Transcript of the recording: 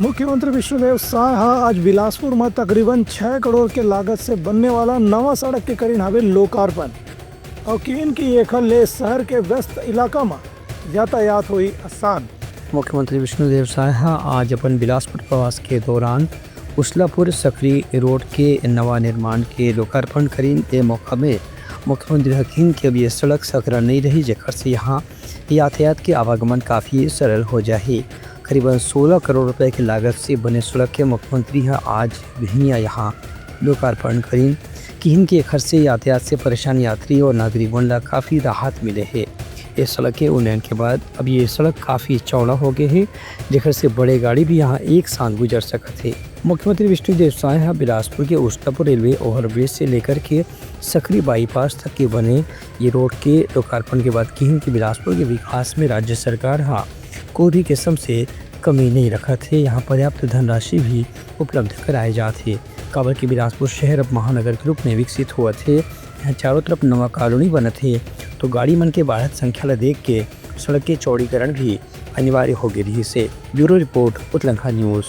मुख्यमंत्री विष्णुदेव साय आज बिलासपुर में तकरीबन 6 करोड़ के लागत से बनने वाला नवा सड़क के करीन हवे लोकार्पण और किन की एखन ले शहर के व्यस्त इलाका में यातायात हुई आसान। मुख्यमंत्री विष्णुदेव साय आज अपन बिलासपुर प्रवास के दौरान उसलापुर सकरी रोड के नवा निर्माण के लोकार्पण करीन। ए मौका में मुख्यमंत्री हकीम कि अब ये सड़क सकरा नहीं रही, जेकर से यहाँ यातायात के आवागमन काफ़ी सरल हो जाए। करीबन 16 करोड़ रुपए की लागत से बने सड़क के मुख्यमंत्री आज भिनिया यहाँ लोकार्पण करीन कि इनके खर्च से यातायात से परेशान यात्री और नागरिकों ला काफ़ी राहत मिले है। ये सड़क के उन्नयन के बाद अब ये सड़क काफ़ी चौड़ा हो गए है, जेकर से बड़े गाड़ी भी यहाँ एक साथ गुजर सकते है। मुख्यमंत्री विष्णुदेव साय बिलासपुर के उसलापुर रेलवे ओवरब्रिज से लेकर के सकरी बाईपास तक के बने ये रोड के लोकार्पण के बाद कहीं कि बिलासपुर के विकास में राज्य सरकार कोई भी किस्म से कमी नहीं रखा थे। यहाँ पर्याप्त धनराशि भी उपलब्ध कराए जाते। काबर के बिलासपुर शहर अब महानगर के रूप में विकसित हुआ थे। यहाँ चारों तरफ नवा कॉलोनी बने थे, तो गाड़ी मन के बढ़त संख्या ला देख के सड़क के चौड़ीकरण भी अनिवार्य हो गई से। ब्यूरो रिपोर्ट उत्तलंका न्यूज़।